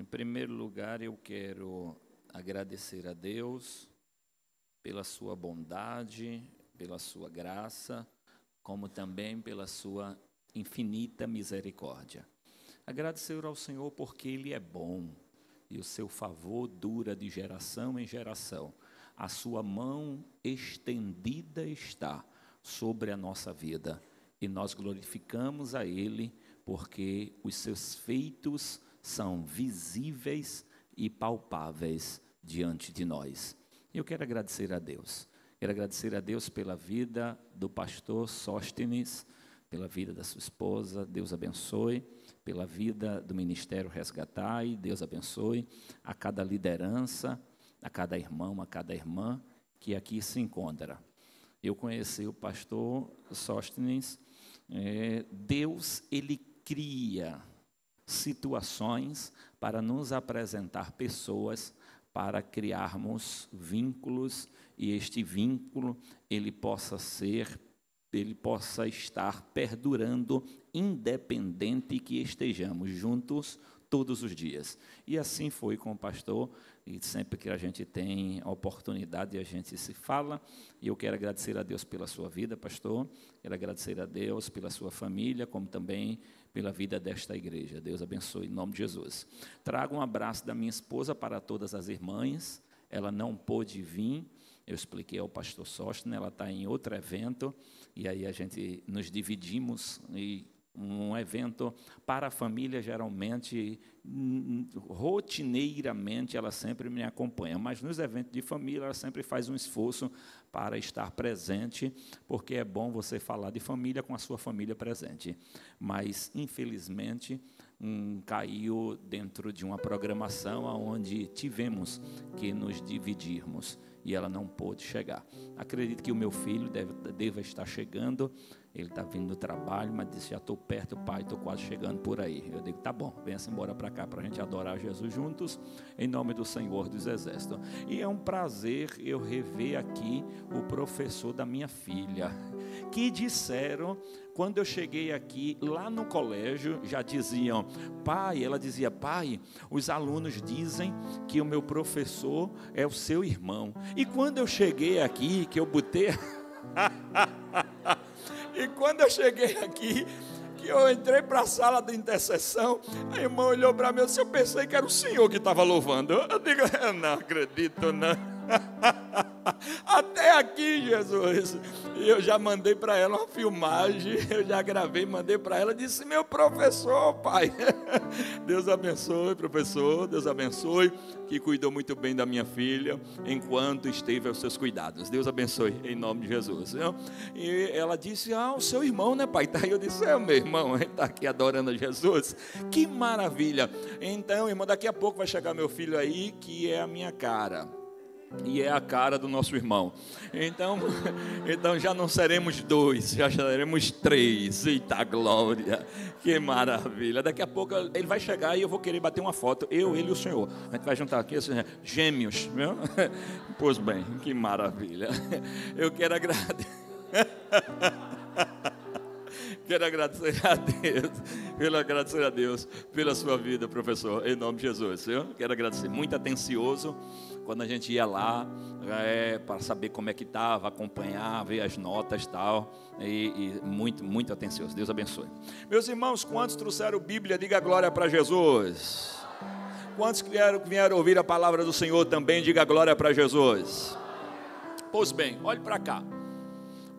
Em primeiro lugar, eu quero agradecer a Deus pela sua bondade, pela sua graça, como também pela sua infinita misericórdia. Agradecer ao Senhor porque Ele é bom e o seu favor dura de geração em geração. A sua mão estendida está sobre a nossa vida e nós glorificamos a Ele porque os seus feitos são visíveis e palpáveis diante de nós. Eu quero agradecer a Deus. Quero agradecer a Deus pela vida do pastor Sóstenes, pela vida da sua esposa, Deus abençoe, pela vida do Ministério Resgatai, Deus abençoe, a cada liderança, a cada irmão, a cada irmã que aqui se encontra. Eu conheci o pastor Sóstenes, Deus, Ele cria situações para nos apresentar pessoas, para criarmos vínculos, e este vínculo, ele possa estar perdurando, independente que estejamos juntos todos os dias. E assim foi com o pastor, e sempre que a gente tem a oportunidade, a gente se fala, e eu quero agradecer a Deus pela sua vida, pastor, quero agradecer a Deus pela sua família, como também pela vida desta igreja. Deus abençoe, em nome de Jesus. Trago um abraço da minha esposa para todas as irmãs, ela não pôde vir, eu expliquei ao pastor Sóstenes, ela está em outro evento, e aí a gente nos dividimos, e um evento para a família, geralmente, rotineiramente, ela sempre me acompanha, mas nos eventos de família, ela sempre faz um esforço para estar presente, porque é bom você falar de família com a sua família presente. Mas, infelizmente, caiu dentro de uma programação onde tivemos que nos dividirmos, e ela não pôde chegar. Acredito que o meu filho deva estar chegando, ele está vindo do trabalho, mas disse, já estou perto, pai, estou quase chegando por aí. Eu digo, tá bom, venha-se embora para cá, para a gente adorar Jesus juntos, em nome do Senhor dos Exércitos. E é um prazer eu rever aqui o professor da minha filha, que disseram, quando eu cheguei aqui, lá no colégio, já diziam, pai, ela dizia, pai, os alunos dizem que o meu professor é o seu irmão. E quando eu cheguei aqui, que eu botei... E quando eu cheguei aqui, que eu entrei para a sala de intercessão, a irmã olhou para mim e disse, eu pensei que era o senhor que estava louvando. Eu digo, eu não acredito, não. Até aqui, Jesus. E eu já mandei para ela uma filmagem, eu já gravei, mandei para ela, disse, meu professor, pai. Deus abençoe, professor, Deus abençoe, que cuidou muito bem da minha filha, enquanto esteve aos seus cuidados. Deus abençoe, em nome de Jesus. E ela disse, o seu irmão, né, pai? Eu disse, é o meu irmão, ele está aqui adorando a Jesus. Que maravilha. Então, irmão, daqui a pouco vai chegar meu filho aí, que é a minha cara. E é a cara do nosso irmão. Então já não seremos dois, já seremos três. Eita glória, que maravilha. Daqui a pouco ele vai chegar e eu vou querer bater uma foto, eu, ele e o senhor. A gente vai juntar aqui, gêmeos, viu? Pois bem, que maravilha. Eu quero agradecer. Quero agradecer a Deus pela sua vida, professor, em nome de Jesus. Eu quero agradecer, muito atencioso, quando a gente ia lá, para saber como é que estava, acompanhar, ver as notas e tal, e muito, muito atencioso. Deus abençoe. Meus irmãos, quantos trouxeram Bíblia? Diga glória para Jesus. Quantos vieram ouvir a palavra do Senhor também? Diga glória para Jesus. Pois bem, olhe para cá.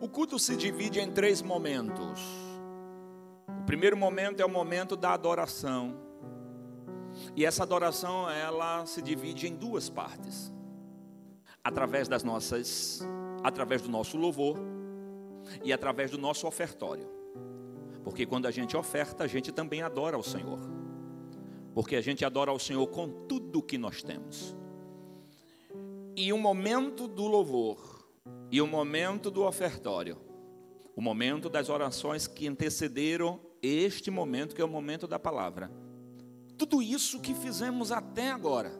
O culto se divide em 3 momentos. O primeiro momento é o momento da adoração. E essa adoração, ela se divide em 2 partes. Através do nosso louvor e através do nosso ofertório. Porque quando a gente oferta, a gente também adora ao Senhor. Porque a gente adora ao Senhor com tudo que nós temos. E o momento do louvor e o momento do ofertório, o momento das orações que antecederam este momento, que é o momento da palavra. Tudo isso que fizemos até agora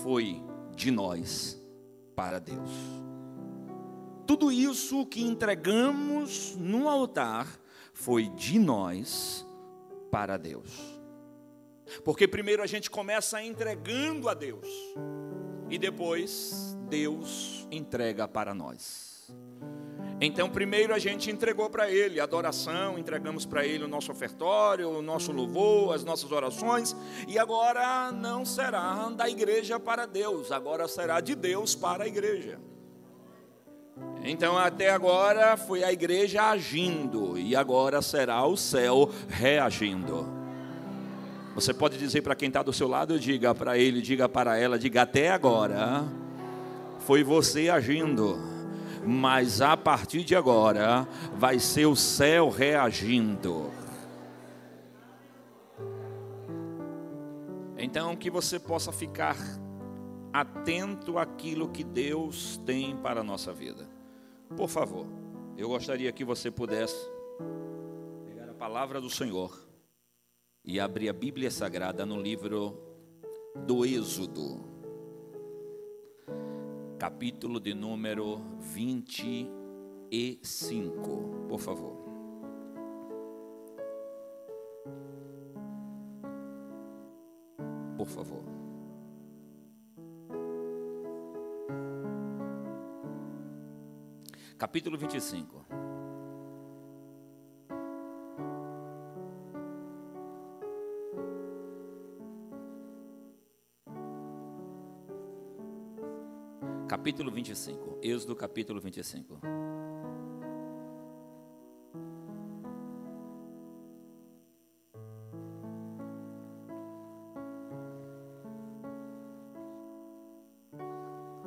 foi de nós para Deus. Tudo isso que entregamos no altar foi de nós para Deus. Porque primeiro a gente começa entregando a Deus, e depois Deus entrega para nós. Então primeiro a gente entregou para Ele a adoração, entregamos para Ele o nosso ofertório, o nosso louvor, as nossas orações, e agora não será da igreja para Deus, agora será de Deus para a igreja. Então até agora foi a igreja agindo, e agora será o céu reagindo. Você pode dizer para quem está do seu lado, diga para ele, diga para ela, diga: até agora foi você agindo, mas a partir de agora vai ser o céu reagindo. Então que você possa ficar atento àquilo que Deus tem para a nossa vida. Por favor, eu gostaria que você pudesse pegar a palavra do Senhor e abrir a Bíblia Sagrada no livro do Êxodo, capítulo de número 25, por favor. Por favor. Capítulo 25. Capítulo 25, Êxodo capítulo 25.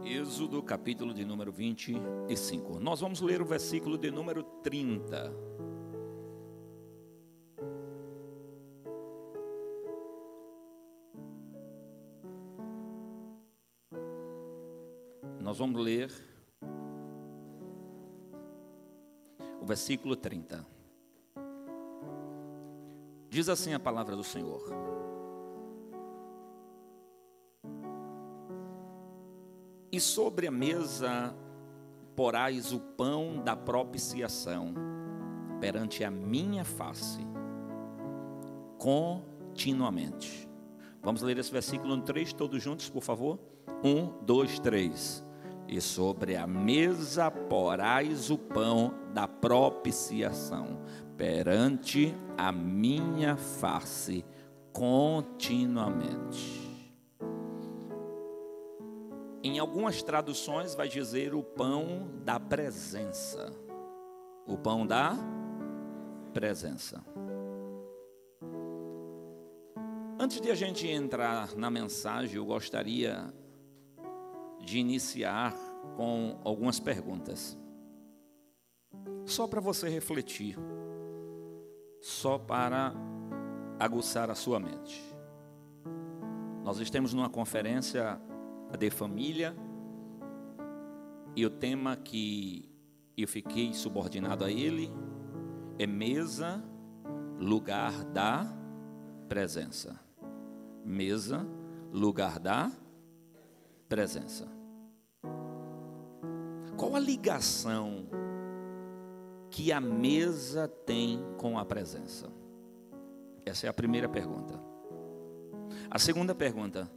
Êxodo capítulo de número 25. Nós vamos ler o versículo de número 30. Nós vamos ler o versículo 30. Diz assim a palavra do Senhor: e sobre a mesa porás o pão da propiciação perante a minha face, continuamente. Vamos ler esse versículo no 3, todos juntos, por favor. 1, 2, 3. E sobre a mesa porás o pão da propiciação perante a minha face, continuamente. Em algumas traduções vai dizer o pão da presença. O pão da presença. Antes de a gente entrar na mensagem, eu gostaria de iniciar com algumas perguntas. Só para você refletir. Só para aguçar a sua mente. Nós estamos numa conferência de família, e o tema que eu fiquei subordinado a ele é mesa, lugar da presença. Mesa, lugar da presença. Qual a ligação que a mesa tem com a presença? Essa é a primeira pergunta. A segunda pergunta: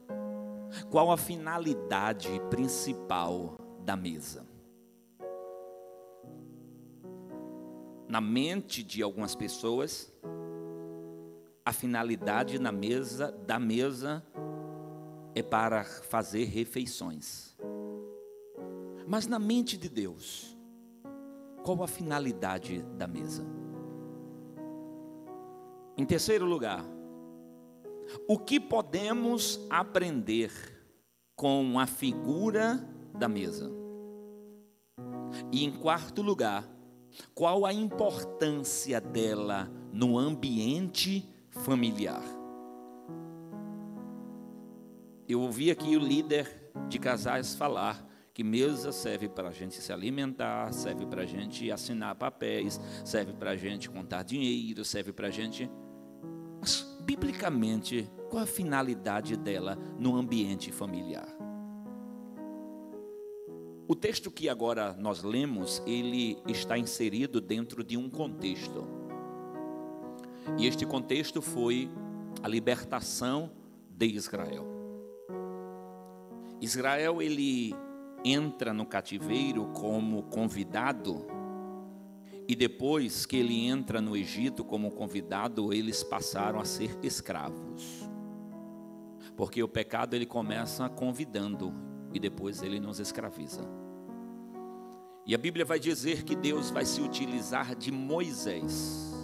qual a finalidade principal da mesa? Na mente de algumas pessoas, a finalidade da mesa é para fazer refeições. Mas na mente de Deus, qual a finalidade da mesa? Em terceiro lugar, o que podemos aprender com a figura da mesa? E em quarto lugar, qual a importância dela no ambiente familiar? Eu ouvi aqui o líder de casais falar que mesa serve para a gente se alimentar, serve para a gente assinar papéis, serve para a gente contar dinheiro, serve para a gente... Mas, biblicamente, qual a finalidade dela no ambiente familiar? O texto que agora nós lemos, ele está inserido dentro de um contexto. E este contexto foi a libertação de Israel. Israel, ele entra no cativeiro como convidado, e depois que ele entra no Egito como convidado, eles passaram a ser escravos. Porque o pecado, ele começa convidando e depois ele nos escraviza. E a Bíblia vai dizer que Deus vai se utilizar de Moisés,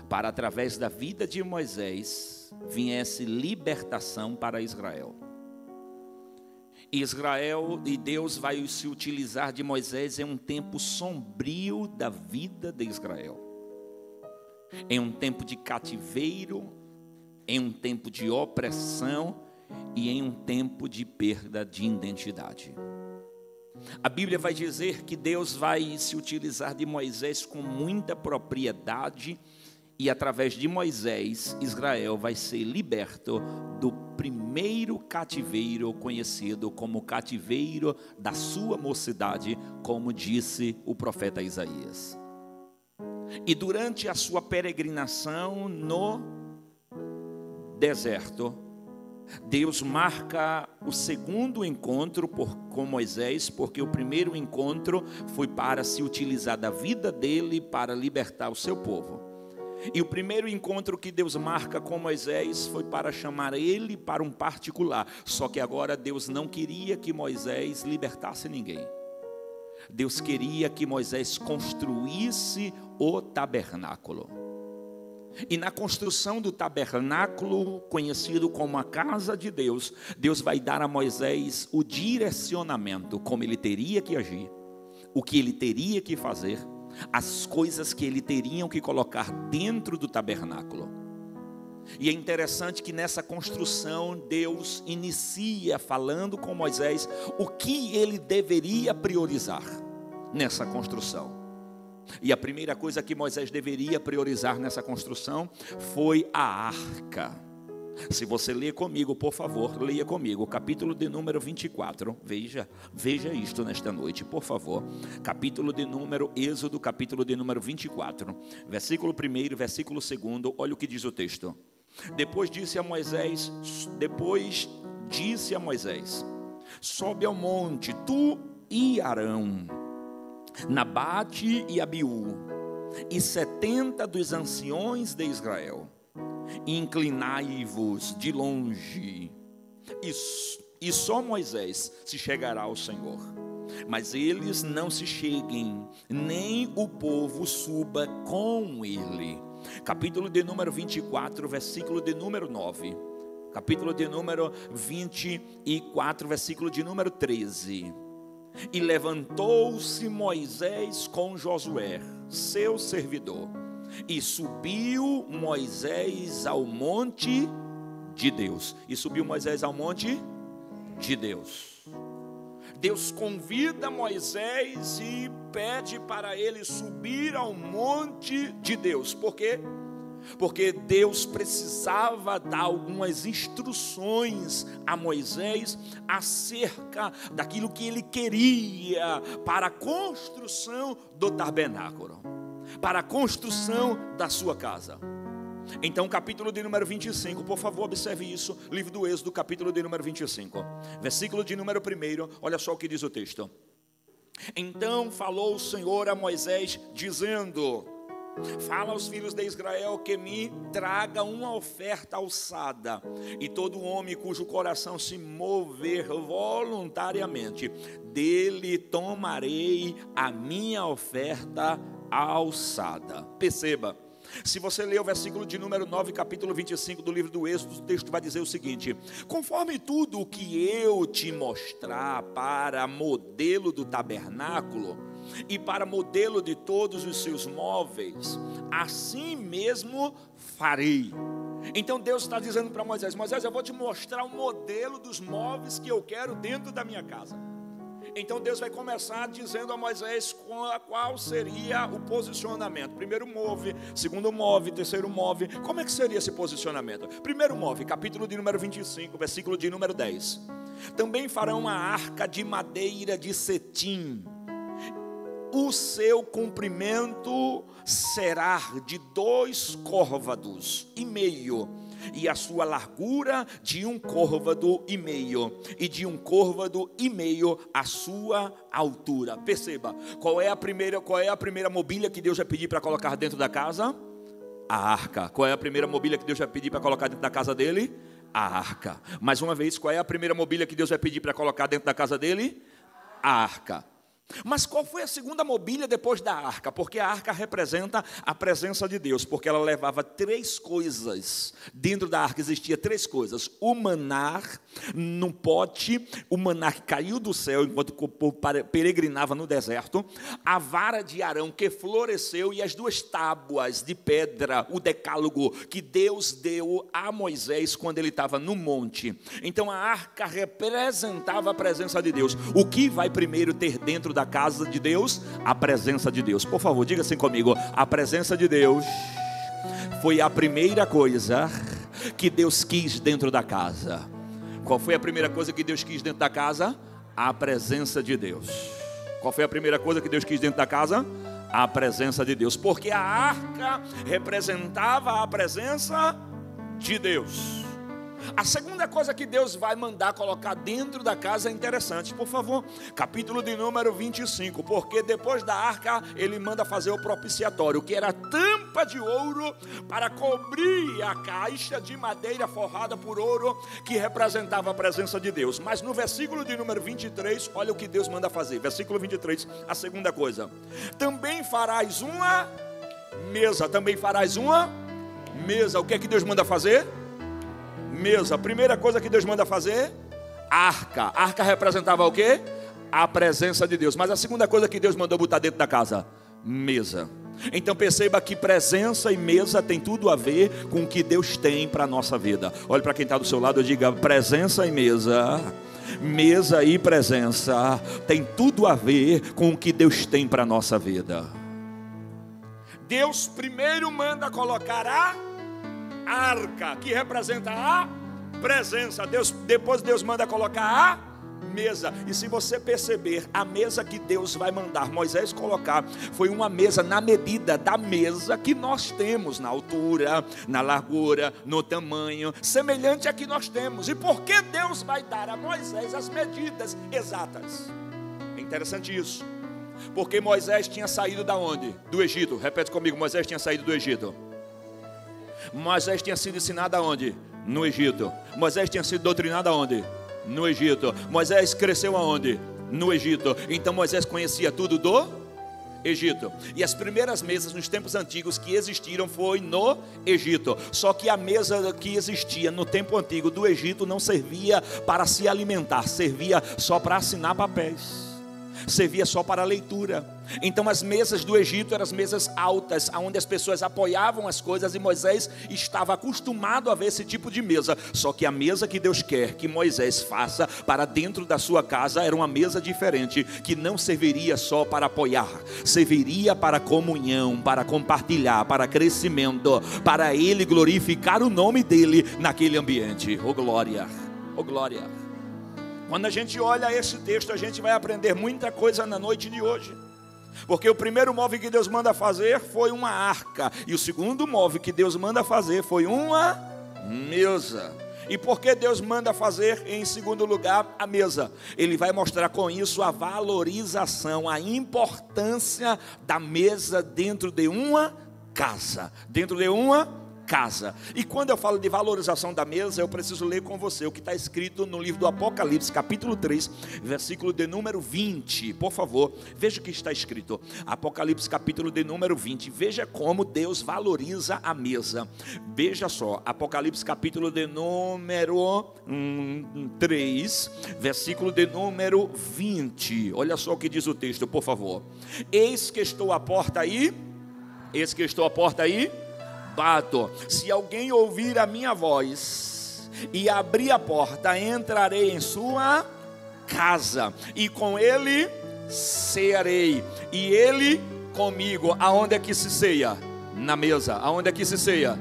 para através da vida de Moisés, viesse libertação para Israel. Israel e Deus vai se utilizar de Moisés em um tempo sombrio da vida de Israel. Em um tempo de cativeiro, em um tempo de opressão e em um tempo de perda de identidade. A Bíblia vai dizer que Deus vai se utilizar de Moisés com muita propriedade, e através de Moisés, Israel vai ser liberto do primeiro cativeiro, conhecido como cativeiro da sua mocidade, como disse o profeta Isaías. E durante a sua peregrinação no deserto, Deus marca o segundo encontro com Moisés, porque o primeiro encontro foi para se utilizar da vida dele para libertar o seu povo. E o primeiro encontro que Deus marca com Moisés foi para chamar ele para um particular. Só que agora Deus não queria que Moisés libertasse ninguém. Deus queria que Moisés construísse o tabernáculo. E na construção do tabernáculo, conhecido como a casa de Deus, Deus vai dar a Moisés o direcionamento, como ele teria que agir, o que ele teria que fazer, as coisas que ele teria que colocar dentro do tabernáculo. E é interessante que nessa construção Deus inicia falando com Moisés o que ele deveria priorizar nessa construção. E a primeira coisa que Moisés deveria priorizar nessa construção foi a arca. Se você ler comigo, por favor, leia comigo o capítulo de número 24, veja isto nesta noite, por favor. Capítulo de número, Êxodo, capítulo de número 24, versículo 1, versículo 2, olha o que diz o texto. Depois disse a Moisés, sobe ao monte, tu e Arão, Nabate e Abiú, e 70 dos anciões de Israel, e inclinai-vos de longe, e só Moisés se chegará ao Senhor, mas eles não se cheguem, nem o povo suba com ele. Capítulo de número 24, versículo de número 9, capítulo de número 24, versículo de número 13. E levantou-se Moisés com Josué, seu servidor, e subiu Moisés ao monte de Deus. E subiu Moisés ao monte de Deus. Deus convida Moisés e pede para ele subir ao monte de Deus. Por quê? Porque Deus precisava dar algumas instruções a Moisés acerca daquilo que ele queria para a construção do tabernáculo, para a construção da sua casa. Então, capítulo de número 25, por favor, observe isso, livro do Êxodo, capítulo de número 25, versículo de número 1, olha só o que diz o texto. Então falou o Senhor a Moisés, dizendo: fala aos filhos de Israel que me traga uma oferta alçada, e todo homem cujo coração se mover voluntariamente, dele tomarei a minha oferta alçada. Perceba, se você ler o versículo de número 9, capítulo 25 do livro do Êxodo, o texto vai dizer o seguinte: conforme tudo o que eu te mostrar para modelo do tabernáculo e para modelo de todos os seus móveis, assim mesmo farei. Então Deus está dizendo para Moisés: Moisés, eu vou te mostrar o modelo dos móveis que eu quero dentro da minha casa. Então Deus vai começar dizendo a Moisés qual seria o posicionamento. Primeiro move, segundo move, terceiro move. Como é que seria esse posicionamento? Primeiro move, capítulo de número 25, versículo de número 10. Também farão uma arca de madeira de cetim. O seu comprimento será de 2 côvados e meio, e a sua largura de 1 côvado e meio, e de 1 côvado e meio a sua altura. Perceba, qual é a primeira mobília que Deus vai pedir para colocar dentro da casa? A arca. Qual é a primeira mobília que Deus vai pedir para colocar dentro da casa dele? A arca. Mais uma vez, qual é a primeira mobília que Deus vai pedir para colocar dentro da casa dele? A arca. Mas qual foi a segunda mobília depois da arca? Porque a arca representa a presença de Deus, porque ela levava 3 coisas. Dentro da arca existia 3 coisas: o maná num pote, o maná que caiu do céu enquanto o povo peregrinava no deserto, a vara de Arão que floresceu e as 2 tábuas de pedra, o decálogo que Deus deu a Moisés quando ele estava no monte. Então a arca representava a presença de Deus. O que vai primeiro ter dentro da casa de Deus? A presença de Deus. Por favor, diga assim comigo: a presença de Deus foi a primeira coisa que Deus quis dentro da casa. Qual foi a primeira coisa que Deus quis dentro da casa? A presença de Deus. Qual foi a primeira coisa que Deus quis dentro da casa? A presença de Deus, porque a arca representava a presença de Deus. A segunda coisa que Deus vai mandar colocar dentro da casa é interessante. Por favor, capítulo de número 25. Porque depois da arca, ele manda fazer o propiciatório, que era tampa de ouro para cobrir a caixa de madeira forrada por ouro, que representava a presença de Deus. Mas no versículo de número 23, olha o que Deus manda fazer. Versículo 23, a segunda coisa: também farás uma mesa. Também farás uma mesa. O que é que Deus manda fazer? Mesa. A primeira coisa que Deus manda fazer, arca. Arca representava o quê? A presença de Deus. Mas a segunda coisa que Deus mandou botar dentro da casa, mesa. Então perceba que presença e mesa tem tudo a ver com o que Deus tem para a nossa vida. Olhe para quem está do seu lado e diga: presença e mesa. Mesa e presença tem tudo a ver com o que Deus tem para a nossa vida. Deus primeiro manda colocar a arca, que representa a presença. Depois Deus manda colocar a mesa. E se você perceber, a mesa que Deus vai mandar Moisés colocar foi uma mesa na medida da mesa que nós temos, na altura, na largura, no tamanho, semelhante a que nós temos. E por que Deus vai dar a Moisés as medidas exatas? É interessante isso, porque Moisés tinha saído da onde? Do Egito. Repete comigo: Moisés tinha saído do Egito. Moisés tinha sido ensinado aonde? No Egito. Moisés tinha sido doutrinado aonde? No Egito. Moisés cresceu aonde? No Egito. Então Moisés conhecia tudo do Egito. E as primeiras mesas nos tempos antigos que existiram foi no Egito. Só que a mesa que existia no tempo antigo do Egito não servia para se alimentar, servia só para assinar papéis, servia só para leitura. Então as mesas do Egito eram as mesas altas, onde as pessoas apoiavam as coisas, e Moisés estava acostumado a ver esse tipo de mesa. Só que a mesa que Deus quer que Moisés faça para dentro da sua casa era uma mesa diferente, que não serviria só para apoiar, serviria para comunhão, para compartilhar, para crescimento, para ele glorificar o nome dele naquele ambiente. Oh glória, oh glória. Quando a gente olha esse texto, a gente vai aprender muita coisa na noite de hoje. Porque o primeiro móvel que Deus manda fazer foi uma arca, e o segundo móvel que Deus manda fazer foi uma mesa. E por que Deus manda fazer em segundo lugar a mesa? Ele vai mostrar com isso a valorização, a importância da mesa dentro de uma casa. Dentro de uma casa. E quando eu falo de valorização da mesa, eu preciso ler com você o que está escrito no livro do Apocalipse, capítulo 3, versículo de número 20. Por favor, veja o que está escrito. Apocalipse, capítulo de número 20. Veja como Deus valoriza a mesa. Veja só, Apocalipse, capítulo de número 3, versículo de número 20. Olha só o que diz o texto, por favor. Eis que estou à porta aí. Eis que estou à porta aí. Bato. Se alguém ouvir a minha voz e abrir a porta, entrarei em sua casa e com ele cearei e ele comigo. Aonde é que se ceia? Na mesa. Aonde é que se ceia?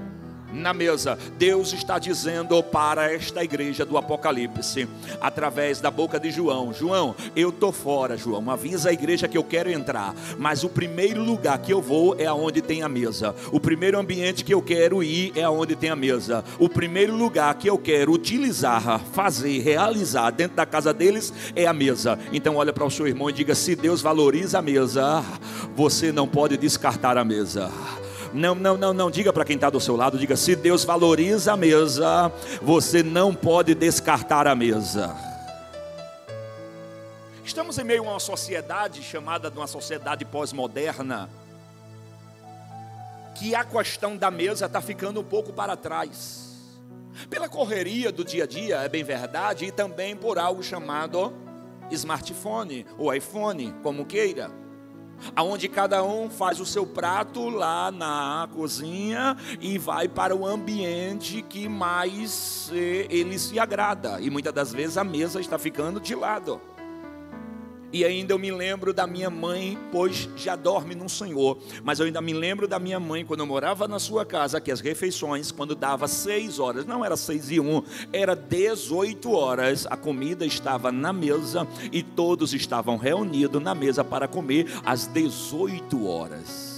na mesa. Deus está dizendo para esta igreja do Apocalipse, através da boca de João: João, eu estou fora, João, avisa a igreja que eu quero entrar, mas o primeiro lugar que eu vou é aonde tem a mesa. O primeiro ambiente que eu quero ir é aonde tem a mesa. O primeiro lugar que eu quero utilizar, fazer, realizar dentro da casa deles é a mesa. Então olha para o seu irmão e diga: se Deus valoriza a mesa, você não pode descartar a mesa. Não, diga para quem está do seu lado, diga: se Deus valoriza a mesa, você não pode descartar a mesa. Estamos em meio a uma sociedade chamada de uma sociedade pós-moderna, que a questão da mesa está ficando um pouco para trás, pela correria do dia a dia, é bem verdade, e também por algo chamado smartphone, ou iPhone, como queira, aonde cada um faz o seu prato lá na cozinha e vai para o ambiente que mais ele se agrada, e muitas das vezes a mesa está ficando de lado. E ainda eu me lembro da minha mãe, pois já dorme no Senhor, mas eu ainda me lembro da minha mãe, quando eu morava na sua casa, que as refeições, quando dava 6 horas, não era 6:01, era 18 horas, a comida estava na mesa e todos estavam reunidos na mesa para comer às 18 horas.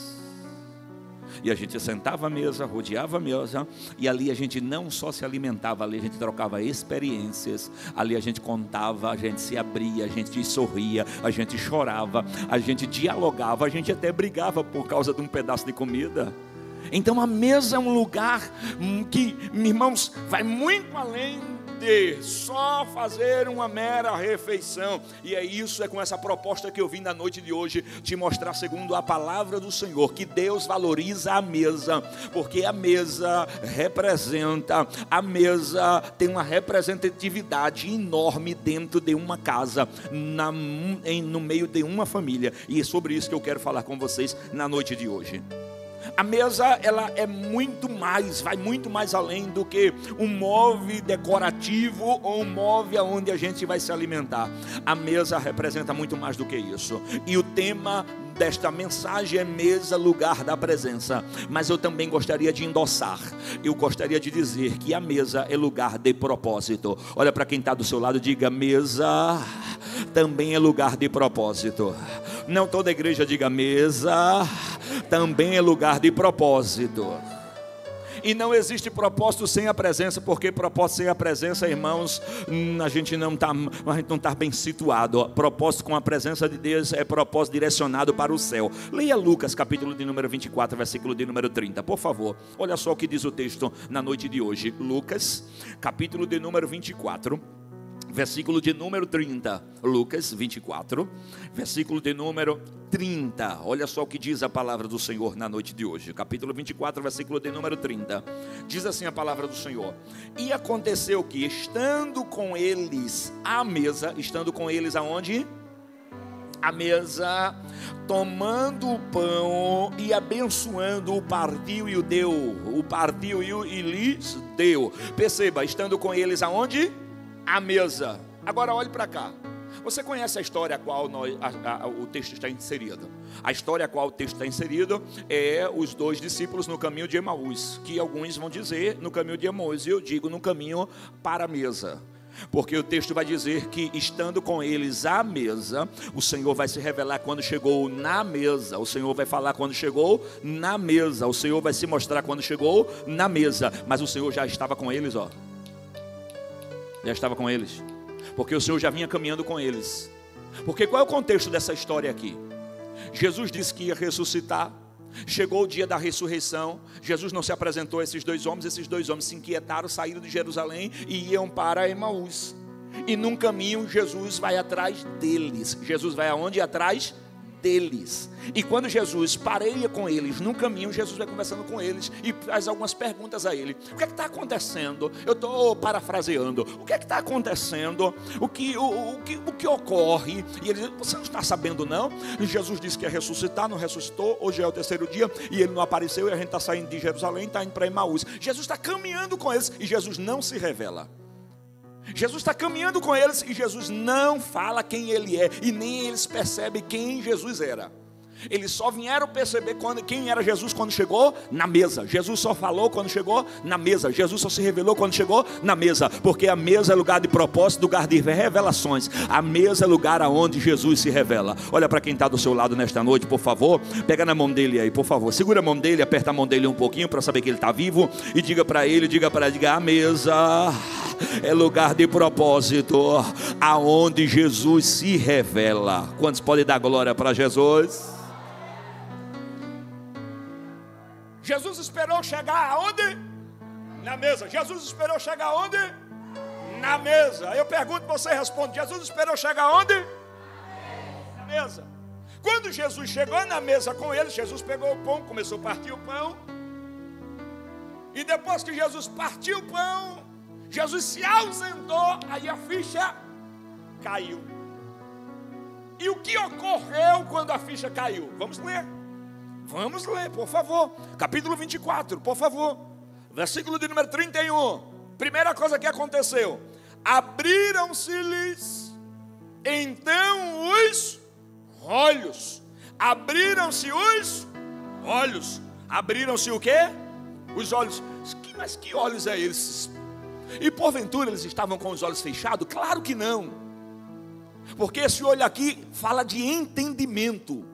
E a gente sentava à mesa, rodeava a mesa, e ali a gente não só se alimentava, ali a gente trocava experiências, ali a gente contava, a gente se abria, a gente sorria, a gente chorava, a gente dialogava, a gente até brigava por causa de um pedaço de comida. Então a mesa é um lugar que, irmãos, vai muito além de só fazer uma mera refeição. E é com essa proposta que eu vim na noite de hoje te mostrar, segundo a palavra do Senhor, que Deus valoriza a mesa, porque a mesa tem uma representatividade enorme dentro de uma casa, no meio de uma família. E é sobre isso que eu quero falar com vocês na noite de hoje. A mesa, ela é muito mais, vai muito mais além do que um móvel decorativo ou um móvel onde a gente vai se alimentar. A mesa representa muito mais do que isso. E o tema desta mensagem é mesa, lugar da presença. Mas eu também gostaria de endossar, eu gostaria de dizer que a mesa é lugar de propósito. Olha para quem está do seu lado e diga: mesa também é lugar de propósito. Não toda igreja diga: mesa também é lugar de propósito. E não existe propósito sem a presença, porque propósito sem a presença, irmãos, a gente não está bem situado. Propósito com a presença de Deus é propósito direcionado para o céu. Leia Lucas, capítulo de número 24, versículo de número 30, por favor. Olha só o que diz o texto na noite de hoje. Lucas, capítulo de número 24, versículo de número 30. Lucas 24, versículo de número 30. Olha só o que diz a palavra do Senhor na noite de hoje. Capítulo 24, versículo de número 30. Diz assim a palavra do Senhor: e aconteceu que, estando com eles à mesa, estando com eles aonde? A mesa, tomando o pão e abençoando, o partiu e o deu. O partiu e lhes deu. Perceba, estando com eles aonde? A mesa. Agora olhe para cá. Você conhece a história a qual o texto está inserido? A história a qual o texto está inserido é os 2 discípulos no caminho de Emaús, que alguns vão dizer no caminho de Emaús, e eu digo no caminho para a mesa. Porque o texto vai dizer que, estando com eles à mesa, o Senhor vai se revelar quando chegou na mesa. O Senhor vai falar quando chegou na mesa. O Senhor vai se mostrar quando chegou na mesa. Mas o Senhor já estava com eles, ó. Já estava com eles, porque o Senhor já vinha caminhando com eles. Porque qual é o contexto dessa história aqui? Jesus disse que ia ressuscitar. Chegou o dia da ressurreição. Jesus não se apresentou a esses 2 homens. Esses 2 homens se inquietaram, saíram de Jerusalém e iam para Emaús. E num caminho Jesus vai atrás deles. Jesus vai aonde? Atrás deles. E quando Jesus pareia com eles no caminho, Jesus vai conversando com eles e faz algumas perguntas a ele. O que é que está acontecendo? Eu estou parafraseando. O que é que está acontecendo? O que ocorre? E ele diz: você não está sabendo não? E Jesus disse que ia ressuscitar, não ressuscitou. Hoje é o 3º dia e ele não apareceu. E a gente está saindo de Jerusalém, está indo para Emaús. Jesus está caminhando com eles e Jesus não se revela. Jesus está caminhando com eles e Jesus não fala quem ele é, e nem eles percebem quem Jesus era. Eles só vieram perceber quem era Jesus quando chegou na mesa. Jesus só falou quando chegou na mesa. Jesus só se revelou quando chegou na mesa. Porque a mesa é lugar de propósito, lugar de revelações. A mesa é lugar aonde Jesus se revela. Olha para quem está do seu lado nesta noite, por favor. Pega na mão dele aí, por favor. Segura a mão dele, aperta a mão dele um pouquinho para saber que ele está vivo. E diga para ele, diga a mesa é lugar de propósito, aonde Jesus se revela. Quantos podem dar glória para Jesus? Jesus esperou chegar aonde? Na mesa. Jesus esperou chegar aonde? Na mesa. Eu pergunto, você responde. Jesus esperou chegar aonde? Na mesa. Quando Jesus chegou na mesa com eles, Jesus pegou o pão, começou a partir o pão. E depois que Jesus partiu o pão, Jesus se ausentou, aí a ficha caiu. E o que ocorreu quando a ficha caiu? Vamos ler. Vamos ler, por favor. Capítulo 24, por favor. Versículo de número 31. Primeira coisa que aconteceu: abriram-se-lhes então os olhos. Abriram-se os olhos. Abriram-se o quê? Os olhos. Mas que olhos é esses? E porventura eles estavam com os olhos fechados? Claro que não. Porque esse olho aqui fala de entendimento.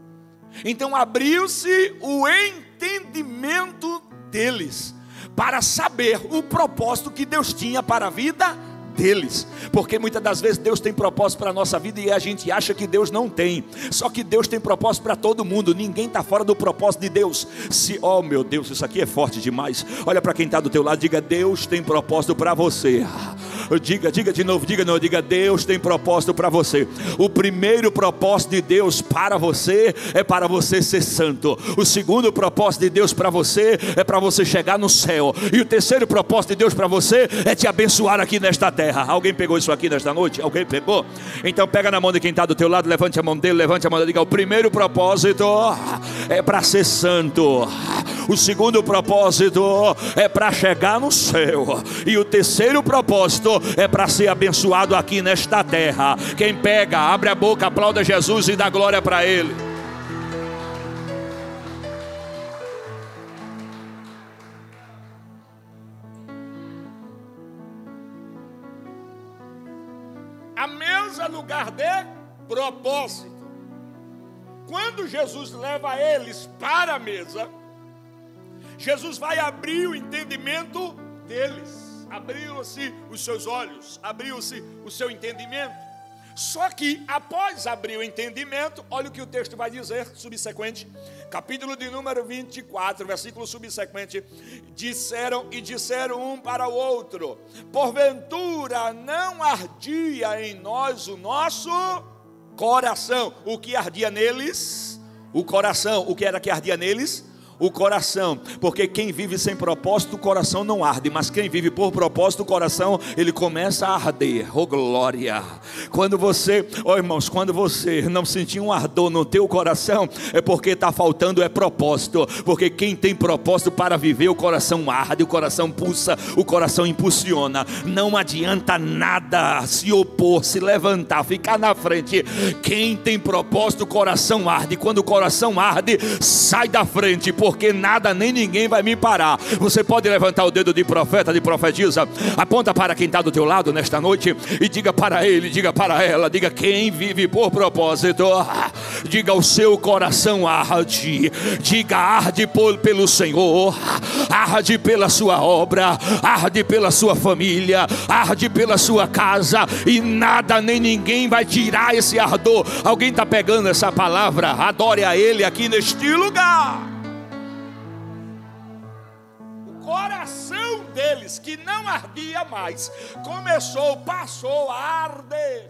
Então abriu-se o entendimento deles para saber o propósito que Deus tinha para a vida deles. Porque muitas das vezes Deus tem propósito para a nossa vida e a gente acha que Deus não tem. Só que Deus tem propósito para todo mundo. Ninguém está fora do propósito de Deus. Oh meu Deus, isso aqui é forte demais. Olha para quem está do teu lado, diga: Deus tem propósito para você. Diga de novo, diga: Deus tem propósito para você. O primeiro propósito de Deus para você é para você ser santo. O segundo propósito de Deus para você é para você chegar no céu. E o terceiro propósito de Deus para você é te abençoar aqui nesta terra. Alguém pegou isso aqui nesta noite? Alguém pegou? Então pega na mão de quem está do teu lado, levante a mão dele, levante a mão dele, diga: o primeiro propósito é para ser santo. O segundo propósito é para chegar no céu. E o terceiro propósito é para ser abençoado aqui nesta terra. Quem pega, abre a boca, aplauda Jesus e dá glória para Ele. A mesa é lugar de propósito. Quando Jesus leva eles para a mesa, Jesus vai abrir o entendimento deles. Abriu-se os seus olhos, abriu-se o seu entendimento. Só que após abrir o entendimento, olha o que o texto vai dizer, subsequente, capítulo de número 24, versículo subsequente: disseram um para o outro: porventura não ardia em nós o nosso coração? O que ardia neles? O coração. O que era que ardia neles? O coração. Porque quem vive sem propósito, o coração não arde. Mas quem vive por propósito, o coração, ele começa a arder. Oh glória! Quando você, irmãos, quando você não sentir um ardor no teu coração, é porque está faltando propósito. Porque quem tem propósito para viver, o coração arde, o coração pulsa, o coração impulsiona. Não adianta nada se opor, se levantar, ficar na frente. Quem tem propósito, o coração arde. Quando o coração arde, sai da frente, porque nada nem ninguém vai me parar. Você pode levantar o dedo de profeta, de profetisa, aponta para quem está do teu lado nesta noite e diga para ele, diga para ela, diga: quem vive por propósito, diga: o seu coração arde, diga: arde pelo Senhor, arde pela sua obra, arde pela sua família, arde pela sua casa, e nada nem ninguém vai tirar esse ardor. Alguém está pegando essa palavra? Adore a Ele aqui neste lugar. Coração deles, que não ardia mais, passou a arder,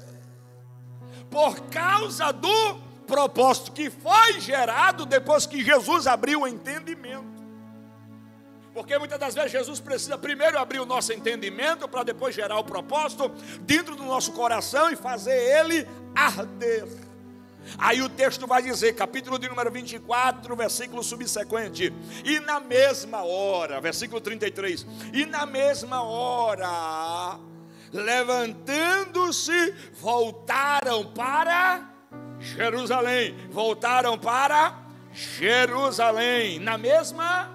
por causa do propósito que foi gerado depois que Jesus abriu o entendimento. Porque muitas das vezes Jesus precisa primeiro abrir o nosso entendimento para depois gerar o propósito dentro do nosso coração e fazer ele arder. Aí o texto vai dizer, capítulo de número 24, versículo subsequente: e na mesma hora, versículo 33, e na mesma hora, levantando-se, voltaram para Jerusalém. Voltaram para Jerusalém na mesma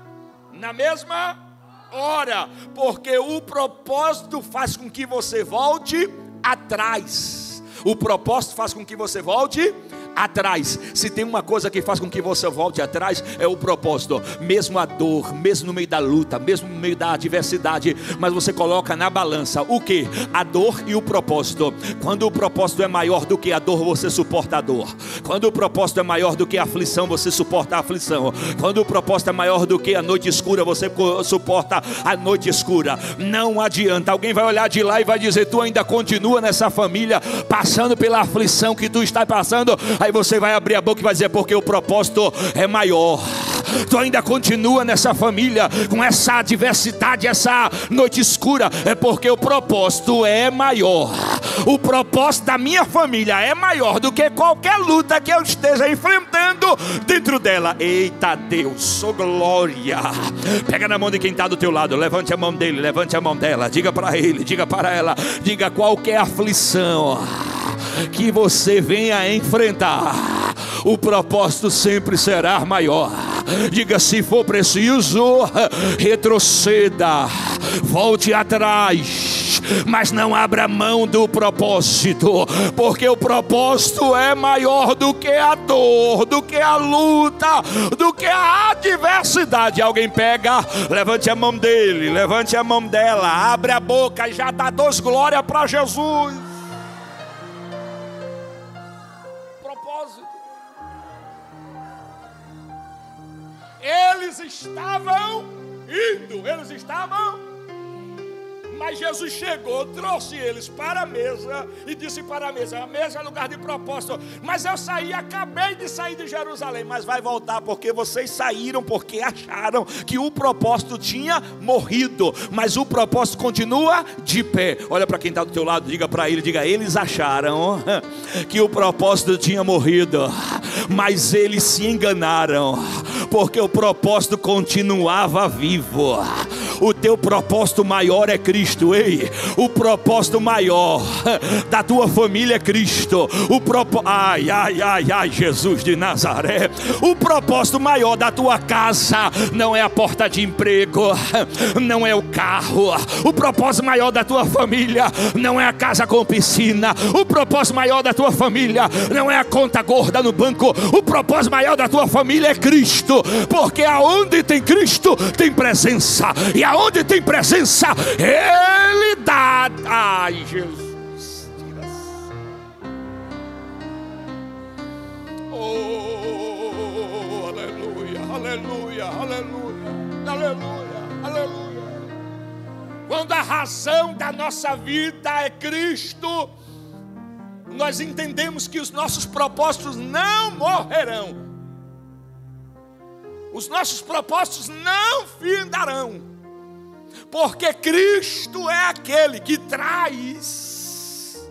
hora, porque o propósito faz com que você volte atrás. O propósito faz com que você volte atrás. Se tem uma coisa que faz com que você volte atrás, é o propósito. Mesmo a dor, mesmo no meio da luta, mesmo no meio da adversidade, mas você coloca na balança o que? A dor e o propósito. Quando o propósito é maior do que a dor, você suporta a dor. Quando o propósito é maior do que a aflição, você suporta a aflição. Quando o propósito é maior do que a noite escura, você suporta a noite escura. Não adianta, alguém vai olhar de lá e vai dizer: tu ainda continua nessa família, passando pela aflição que tu está passando. Aí você vai abrir a boca e vai dizer: porque o propósito é maior. Tu ainda continua nessa família com essa adversidade, essa noite escura, é porque o propósito é maior. O propósito da minha família é maior do que qualquer luta que eu esteja enfrentando dentro dela. Eita Deus, oh glória. Pega na mão de quem está do teu lado, levante a mão dele, levante a mão dela, diga para ele, diga para ela, diga: qualquer aflição que você venha enfrentar, o propósito sempre será maior. Diga: se for preciso, retroceda, volte atrás, mas não abra mão do propósito, porque o propósito é maior do que a dor, do que a luta, do que a adversidade. Alguém pega, levante a mão dele, levante a mão dela, abre a boca e já dá 2 glórias para Jesus. Eles estavam indo, mas Jesus chegou, trouxe eles para a mesa e disse para a mesa é lugar de propósito. Mas eu acabei de sair de Jerusalém, mas vai voltar, porque vocês saíram porque acharam que o propósito tinha morrido, mas o propósito continua de pé. Olha para quem está do teu lado, diga para ele, diga: eles acharam que o propósito tinha morrido, mas eles se enganaram, porque o propósito continuava vivo. O teu propósito maior é Cristo, ei. O propósito maior da tua família é Cristo. Ai, Jesus de Nazaré. O propósito maior da tua casa não é a porta de emprego, não é o carro. O propósito maior da tua família não é a casa com piscina. O propósito maior da tua família não é a conta gorda no banco. O propósito maior da tua família é Cristo, porque aonde tem Cristo tem presença, e aonde tem presença Ele dá. Ai, Jesus, oh, aleluia, aleluia, aleluia, aleluia, aleluia. Quando a razão da nossa vida é Cristo, nós entendemos que os nossos propósitos não morrerão. Os nossos propósitos não findarão, porque Cristo é aquele que traz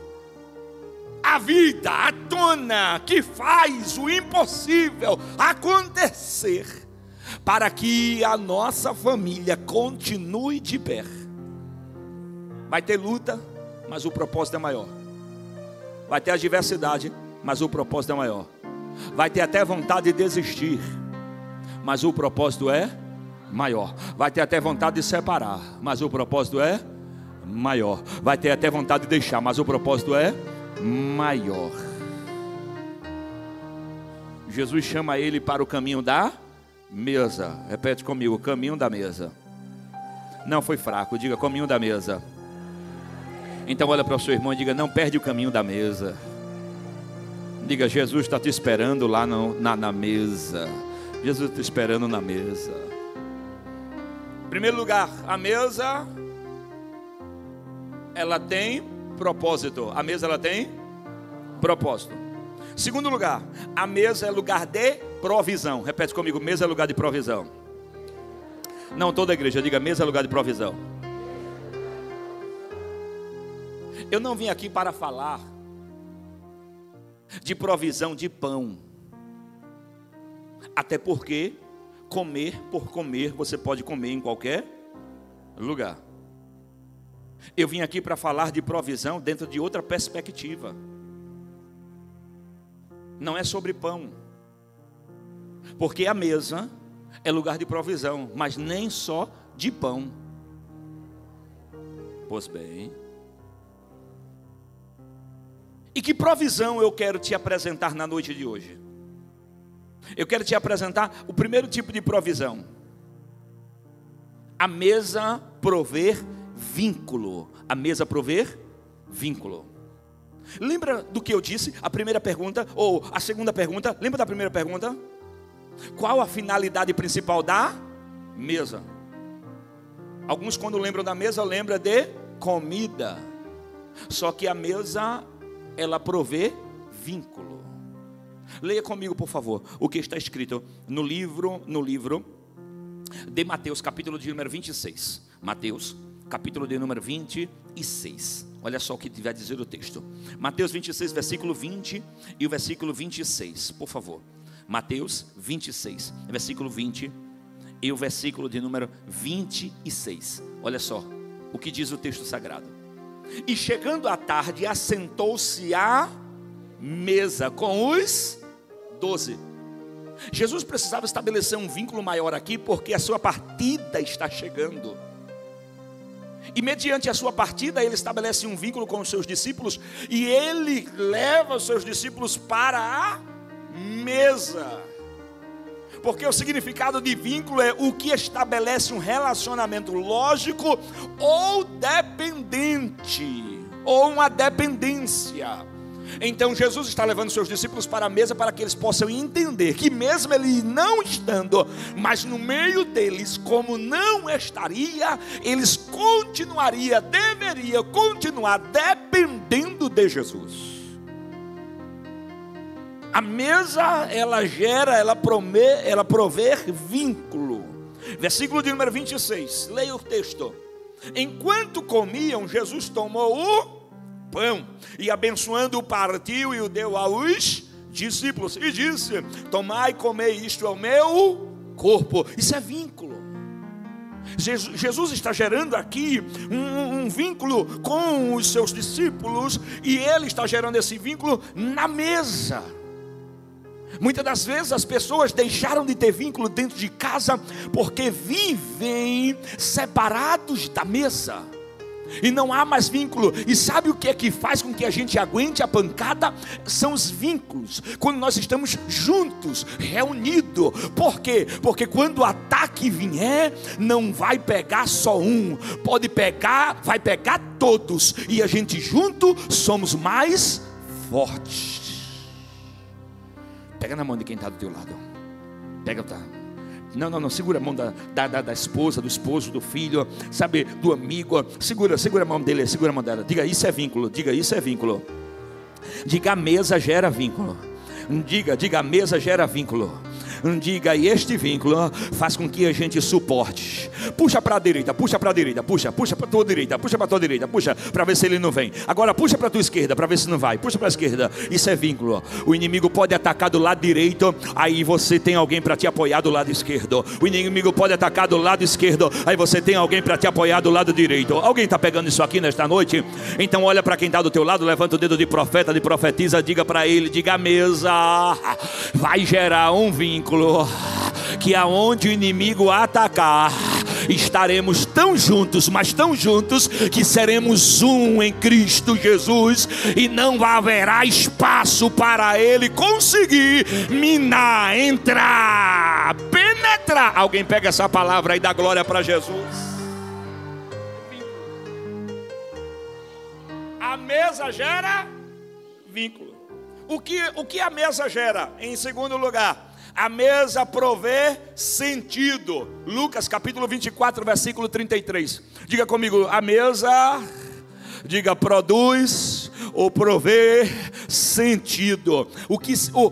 a vida à tona, que faz o impossível acontecer, para que a nossa família continue de pé. Vai ter luta, mas o propósito é maior. Vai ter adversidade, mas o propósito é maior. Vai ter até vontade de desistir, mas o propósito é maior. Vai ter até vontade de separar, mas o propósito é maior. Vai ter até vontade de deixar, mas o propósito é maior. Jesus chama ele para o caminho da mesa. Repete comigo: caminho da mesa. Não foi fraco, diga: caminho da mesa. Então olha para o seu irmão e diga: não perde o caminho da mesa. Diga: Jesus está te esperando lá na mesa. Jesus está esperando na mesa. Em primeiro lugar, a mesa, ela tem propósito. A mesa, ela tem propósito. Segundo lugar, a mesa é lugar de provisão. Repete comigo: mesa é lugar de provisão. Não toda a igreja, diga: mesa é lugar de provisão. Eu não vim aqui para falar de provisão de pão. Até porque comer por comer, você pode comer em qualquer lugar. Eu vim aqui para falar de provisão dentro de outra perspectiva. não é sobre pão, porque a mesa é lugar de provisão, mas nem só de pão. Pois bem, e que provisão eu quero te apresentar na noite de hoje? Eu quero te apresentar o primeiro tipo de provisão. A mesa prover vínculo. A mesa prover vínculo. Lembra do que eu disse? A primeira pergunta, ou a segunda pergunta. Lembra da primeira pergunta? Qual a finalidade principal da mesa? Alguns, quando lembram da mesa, lembram de comida. Só que a mesa, ela provê vínculo. Leia comigo, por favor, o que está escrito no livro de Mateus, capítulo de número 26. Mateus, capítulo de número 26. Olha só o que vai dizer o texto. Mateus 26, versículo 20 e o versículo 26, por favor. Mateus 26, versículo 20 e o versículo de número 26. Olha só o que diz o texto sagrado. E chegando à tarde, assentou-se à mesa com os 12. Jesus precisava estabelecer um vínculo maior aqui, porque a sua partida está chegando. E mediante a sua partida, ele estabelece um vínculo com os seus discípulos, e ele leva os seus discípulos para a mesa. Porque o significado de vínculo é o que estabelece um relacionamento lógico ou dependente, ou uma dependência. Então Jesus está levando seus discípulos para a mesa para que eles possam entender que mesmo ele não estando, mas no meio deles, como não estaria, eles deveriam continuar dependendo de Jesus. A mesa, ela provê vínculo. Versículo de número 26, leia o texto. Enquanto comiam, Jesus tomou o pão, e abençoando, partiu e o deu aos discípulos, e disse: tomai e comei, isto é o meu corpo. Isso é vínculo. Jesus está gerando aqui um vínculo com os seus discípulos, e ele está gerando esse vínculo na mesa. Muitas das vezes as pessoas deixaram de ter vínculo dentro de casa porque vivem separados da mesa, e não há mais vínculo. E sabe o que é que faz com que a gente aguente a pancada? São os vínculos. Quando nós estamos juntos, reunidos. Por quê? Porque quando o ataque vier, não vai pegar só um, vai pegar todos, e a gente junto somos mais fortes. Pega na mão de quem está do teu lado. Pega, tá? Não, segura a mão da esposa, do esposo, do filho, sabe, do amigo. Segura a mão dele, segura a mão dela. Diga, isso é vínculo. Diga, isso é vínculo. Diga, a mesa gera vínculo. Diga, a mesa gera vínculo. Diga, e este vínculo faz com que a gente suporte. Puxa para a direita, puxa para a direita, puxa para a tua direita, puxa para a tua direita, puxa para ver se ele não vem. Agora puxa para a tua esquerda para ver se não vai. Puxa para a esquerda. Isso é vínculo. O inimigo pode atacar do lado direito, aí você tem alguém para te apoiar do lado esquerdo. O inimigo pode atacar do lado esquerdo, aí você tem alguém para te apoiar do lado direito. Alguém está pegando isso aqui nesta noite? Então olha para quem está do teu lado, levanta o dedo de profeta, de profetiza, diga para ele, diga, a mesa vai gerar um vínculo, que aonde o inimigo atacar, estaremos tão juntos, mas tão juntos, que seremos um em Cristo Jesus, e não haverá espaço para ele conseguir minar, entrar, penetrar. Alguém pega essa palavra e dá glória para Jesus. A mesa gera vínculo. O que a mesa gera? Em segundo lugar, a mesa provê sentido. Lucas capítulo 24, versículo 33. Diga comigo, a mesa, diga, produz ou provê sentido.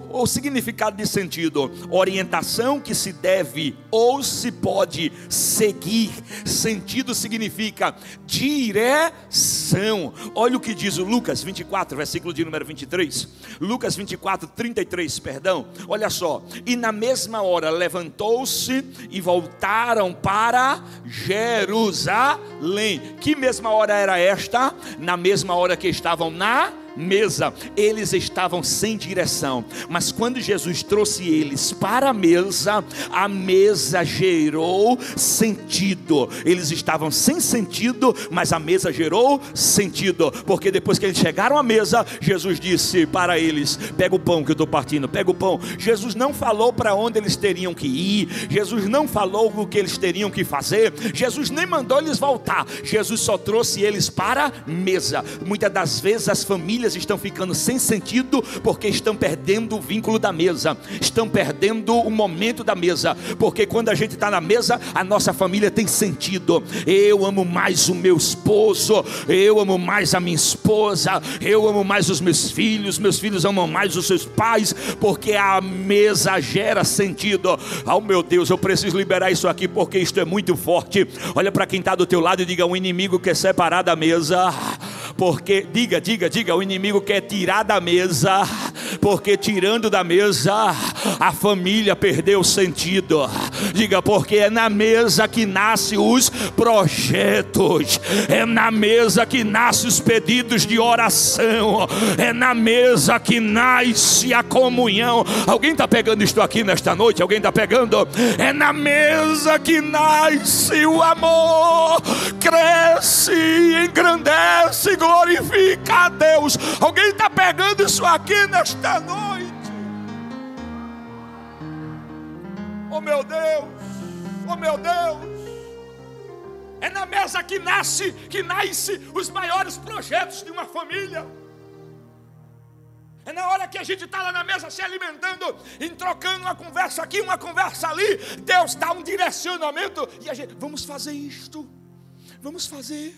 O significado de sentido: orientação que se deve ou se pode seguir. Sentido significa direção. Olha o que diz o Lucas 24, versículo de número 23. Lucas 24, 33, perdão. Olha só. E na mesma hora levantou-se e voltaram para Jerusalém. Que mesma hora era esta? Na mesma hora que estavam na mesa. Eles estavam sem direção, mas quando Jesus trouxe eles para a mesa gerou sentido. Eles estavam sem sentido, mas a mesa gerou sentido, porque depois que eles chegaram à mesa, Jesus disse para eles: pega o pão que eu estou partindo, pega o pão. Jesus não falou para onde eles teriam que ir, Jesus não falou o que eles teriam que fazer, Jesus nem mandou eles voltar, Jesus só trouxe eles para a mesa. Muitas das vezes as famílias estão ficando sem sentido, porque estão perdendo o vínculo da mesa, estão perdendo o momento da mesa, porque quando a gente está na mesa, a nossa família tem sentido. Eu amo mais o meu esposo, eu amo mais a minha esposa, eu amo mais os meus filhos amam mais os seus pais, porque a mesa gera sentido. Oh meu Deus, eu preciso liberar isso aqui, porque isto é muito forte. Olha para quem está do teu lado e diga: o inimigo quer separar da mesa, porque, diga, o inimigo quer tirar da mesa, porque tirando da mesa, a família perdeu o sentido. Diga: porque é na mesa que nascem os projetos, é na mesa que nascem os pedidos de oração, é na mesa que nasce a comunhão. Alguém está pegando isto aqui nesta noite? Alguém está pegando? É na mesa que nasce o amor, cresce, engrandece, glorifica a Deus. Alguém está pegando isso aqui nesta noite? Oh meu Deus, oh meu Deus. É na mesa que nasce os maiores projetos de uma família. É na hora que a gente está lá na mesa se alimentando, e trocando uma conversa aqui, uma conversa ali, Deus dá um direcionamento, e a gente: vamos fazer isto, vamos fazer.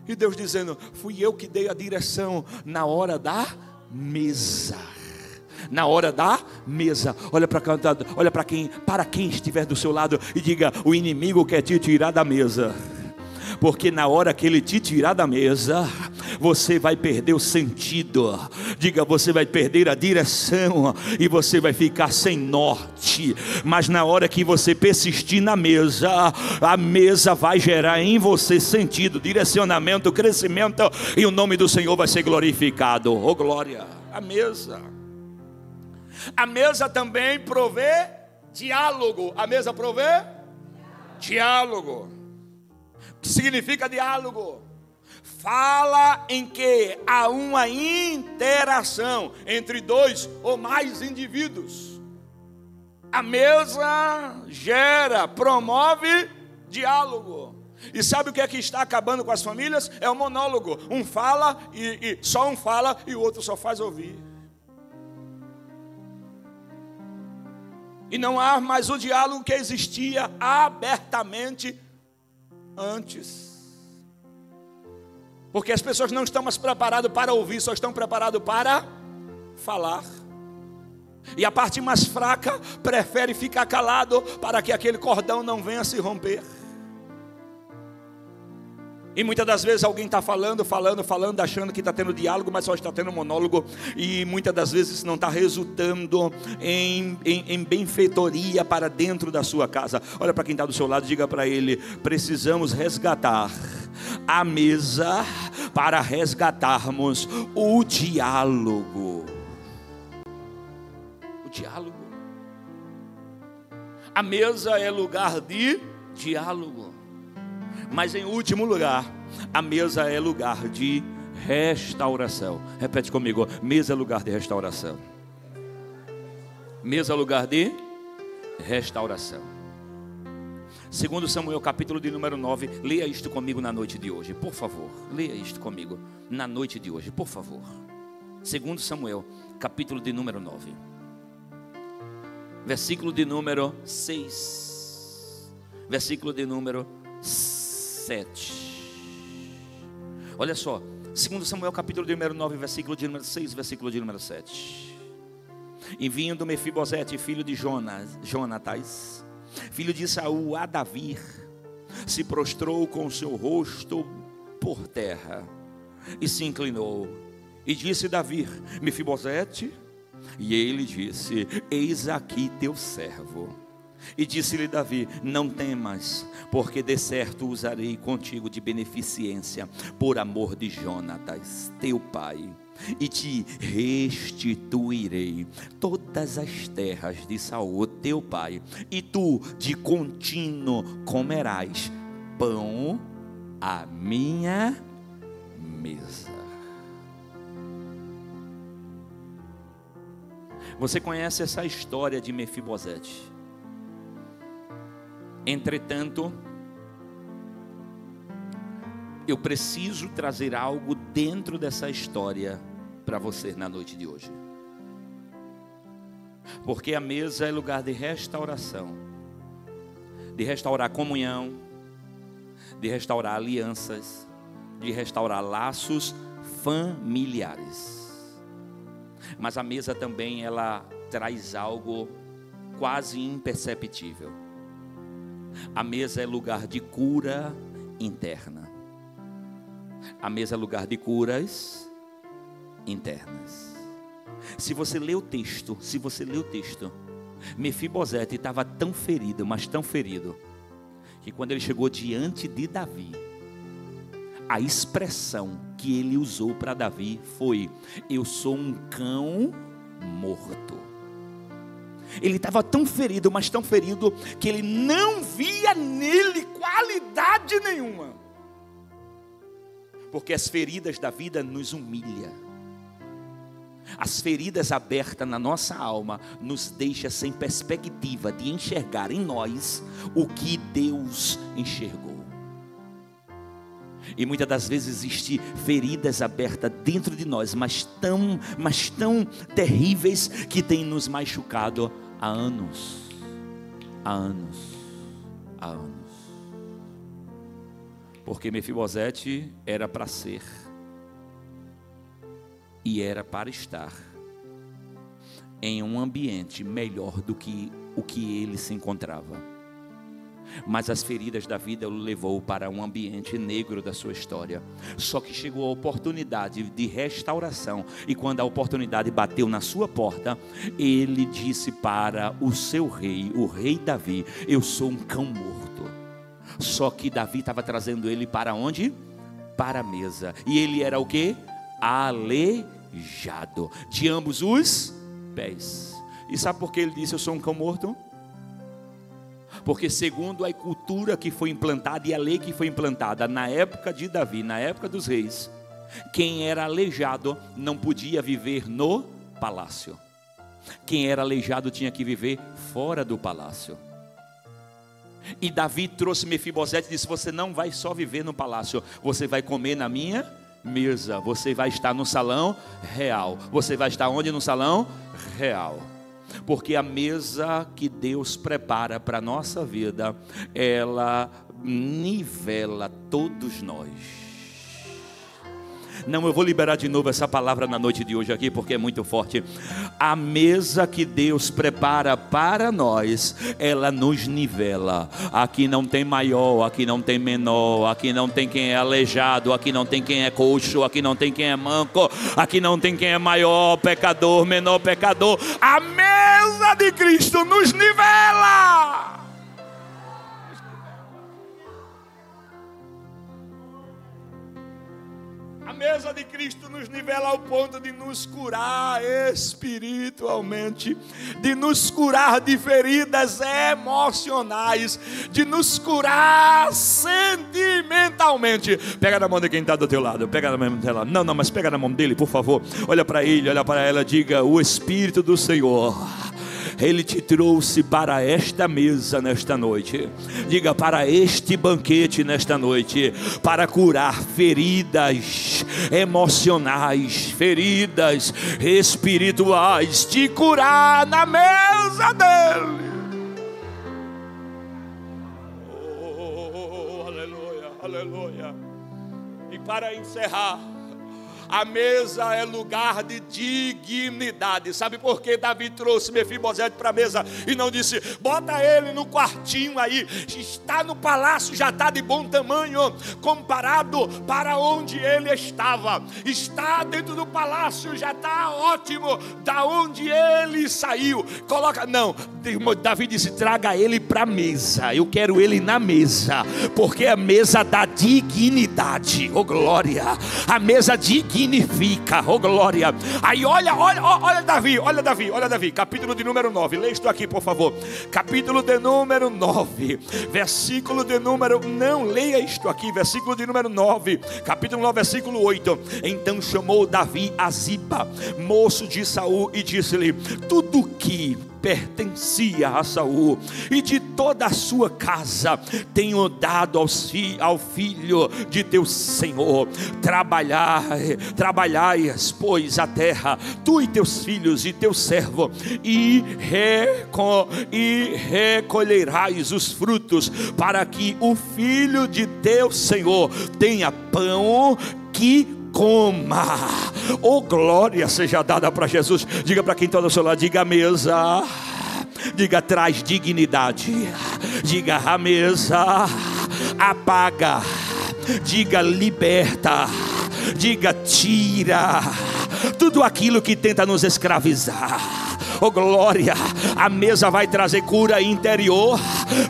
E Deus dizendo: fui eu que dei a direção na hora da mesa. Na hora da mesa. Olha para quem estiver do seu lado e diga: o inimigo quer te tirar da mesa, porque na hora que ele te tirar da mesa, você vai perder o sentido. Diga: você vai perder a direção e você vai ficar sem norte. Mas na hora que você persistir na mesa, a mesa vai gerar em você sentido, direcionamento, crescimento, e o nome do Senhor vai ser glorificado. Oh glória! A mesa também provê diálogo. A mesa provê diálogo. O que significa diálogo? Fala em que há uma interação entre dois ou mais indivíduos. A mesa gera, promove diálogo. E sabe o que é que está acabando com as famílias? É o monólogo. Um fala e só um fala e o outro só faz ouvir. E não há mais o diálogo que existia abertamente antes. Porque as pessoas não estão mais preparadas para ouvir, só estão preparadas para falar. E a parte mais fraca prefere ficar calado para que aquele cordão não venha se romper. E muitas das vezes alguém está falando, achando que está tendo diálogo, mas só está tendo monólogo. E muitas das vezes isso não está resultando em benfeitoria para dentro da sua casa. Olha para quem está do seu lado e diga para ele: precisamos resgatar a mesa para resgatarmos o diálogo. O diálogo. A mesa é lugar de diálogo. Mas em último lugar, a mesa é lugar de restauração. Repete comigo: mesa é lugar de restauração. Mesa é lugar de restauração. Segundo Samuel, capítulo de número 9. Leia isto comigo na noite de hoje, por favor. Leia isto comigo na noite de hoje, por favor. Segundo Samuel, capítulo de número 9, versículo de número 6, versículo de número 7. Olha só, segundo Samuel capítulo de número 9, versículo de número 6, versículo de número 7. E vindo Mefibosete, filho de Jonatas, filho de Saul, a Davi, se prostrou com o seu rosto por terra e se inclinou. E disse Davi: Mefibosete? E ele disse: eis aqui teu servo. E disse-lhe Davi: não temas, porque de certo usarei contigo de beneficência, por amor de Jonatas, teu pai. e te restituirei todas as terras de Saul teu pai, e tu de contínuo comerás pão à minha mesa. Você conhece essa história de Mefibosete. Entretanto, eu preciso trazer algo dentro dessa história para você na noite de hoje. Porque a mesa é lugar de restauração, de restaurar comunhão, de restaurar alianças, de restaurar laços familiares. Mas a mesa também, ela traz algo quase imperceptível. A mesa é lugar de cura interna. A mesa é lugar de curas internas. Se você lê o texto, Mefibosete estava tão ferido, mas tão ferido, que quando ele chegou diante de Davi, a expressão que ele usou para Davi foi: eu sou um cão morto. Ele estava tão ferido, mas tão ferido, que ele não via nele qualidade nenhuma. Porque as feridas da vida nos humilham. As feridas abertas na nossa alma nos deixa sem perspectiva de enxergar em nós o que Deus enxergou. E muitas das vezes existem feridas abertas dentro de nós, mas tão terríveis, que tem nos machucado há anos. Porque Mefibosete era para ser e era para estar em um ambiente melhor do que o que ele se encontrava. Mas as feridas da vida o levou para um ambiente negro da sua história. Só que chegou a oportunidade de restauração, e quando a oportunidade bateu na sua porta, ele disse para o seu rei, o rei Davi: eu sou um cão morto. Só que Davi estava trazendo ele para onde? Para a mesa. E ele era o quê? Aleijado de ambos os pés. E sabe por que ele disse: eu sou um cão morto? Porque segundo a cultura que foi implantada e a lei que foi implantada na época de Davi, na época dos reis, quem era aleijado não podia viver no palácio. Quem era aleijado tinha que viver fora do palácio. E Davi trouxe Mefibosete e disse: você não vai só viver no palácio, você vai comer na minha mesa, você vai estar no salão real. Você vai estar onde? No salão real. Porque a mesa que Deus prepara para a nossa vida, ela nivela todos nós. Não, eu vou liberar de novo essa palavra na noite de hoje aqui, porque é muito forte. A mesa que Deus prepara para nós, ela nos nivela. Aqui não tem maior, aqui não tem menor, aqui não tem quem é aleijado, aqui não tem quem é coxo, aqui não tem quem é manco, aqui não tem quem é maior pecador, menor pecador. A mesa de Cristo nos nivela. A mesa de Cristo nos nivela ao ponto de nos curar espiritualmente, de nos curar de feridas emocionais, de nos curar sentimentalmente. Pega na mão de quem está do teu lado, pega na mão dela. Não, mas pega na mão dele, por favor. Olha para ele, olha para ela, diga: o Espírito do Senhor, Ele te trouxe para esta mesa nesta noite. Diga: para este banquete nesta noite, para curar feridas emocionais, feridas espirituais, te curar na mesa dele. Oh, aleluia, aleluia. E para encerrar, a mesa é lugar de dignidade. Sabe por que Davi trouxe Mefibosete para a mesa e não disse: bota ele no quartinho aí, está no palácio, já está de bom tamanho comparado para onde ele estava. Está dentro do palácio, já está ótimo da onde ele saiu. Coloca, não, Davi disse: traga ele para a mesa. Eu quero ele na mesa, porque a mesa dá dignidade. Oh glória, a mesa dignidade. dignifica, oh glória. Aí olha Davi, capítulo de número 9, lê isto aqui por favor, capítulo de número 9, versículo de número, não, leia isto aqui, versículo de número 9, capítulo 9, versículo 8, então chamou Davi a Ziba, moço de Saul, e disse-lhe, tudo que pertencia a Saul e de toda a sua casa tenho dado ao filho de teu Senhor. Trabalhai, pois, a terra, tu e teus filhos e teu servo, e recolherás os frutos, para que o filho de teu Senhor tenha pão que coma. Oh, glória seja dada para Jesus. Diga para quem está do seu lado, diga a mesa. Diga, traz dignidade. Diga, a mesa apaga. Diga, liberta. Diga, tira tudo aquilo que tenta nos escravizar. Oh glória, a mesa vai trazer cura interior,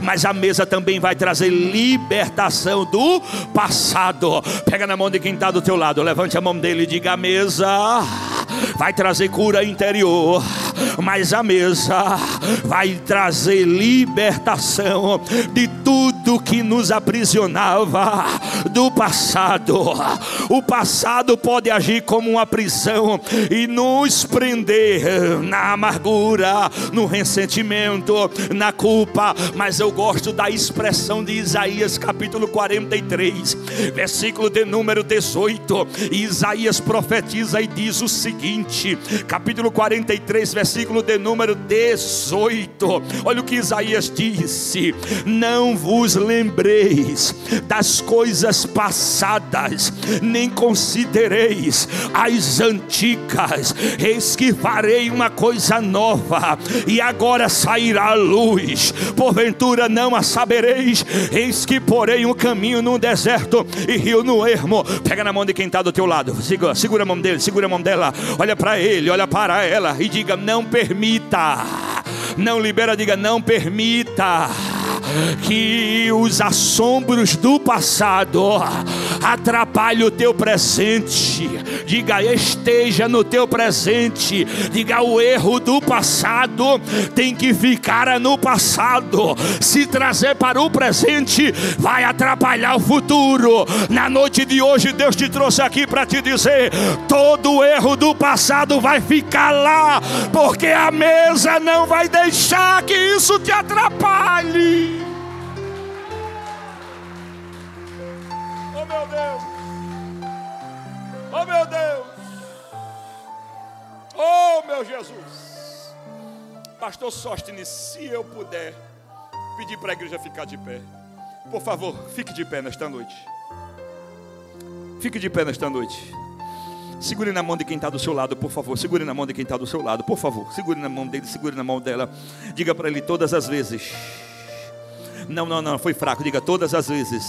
mas a mesa também vai trazer libertação do passado. Pega na mão de quem está do teu lado, levante a mão dele e diga, a mesa vai trazer cura interior, mas a mesa vai trazer libertação de tudo que nos aprisionava do passado. O passado pode agir como uma prisão e nos prender na amargura, no ressentimento, na culpa. Mas eu gosto da expressão de Isaías capítulo 43, versículo de número 18. Isaías profetiza e diz o seguinte, capítulo 43, versículo de número 18. Olha o que Isaías disse: não vos lembreis das coisas passadas, nem considereis as antigas. Eis que farei uma coisa nova, e agora sairá a luz, porventura não a sabereis. Eis que porei um caminho no deserto e rio no ermo. Pega na mão de quem está do teu lado, segura a mão dele, segura a mão dela, olha para ele, olha para ela e diga: não permita, não libera, diga: não permita que os assombros do passado atrapalhem o teu presente. Diga: esteja no teu presente. Diga: o erro do passado tem que ficar no passado. Se trazer para o presente, vai atrapalhar o futuro. Na noite de hoje, Deus te trouxe aqui para te dizer: todo o erro do passado vai ficar lá, porque a mesa não vai deixar que isso te atrapalhe. Oh meu Deus, oh meu Deus, oh meu Jesus. Pastor Sóstenes, se eu puder pedir para a igreja ficar de pé, por favor, fique de pé nesta noite. Fique de pé nesta noite. Segure na mão de quem está do seu lado, por favor. Segure na mão de quem está do seu lado, por favor. Segure na mão dele, segure na mão dela. Diga para ele todas as vezes. Não, foi fraco. Diga: todas as vezes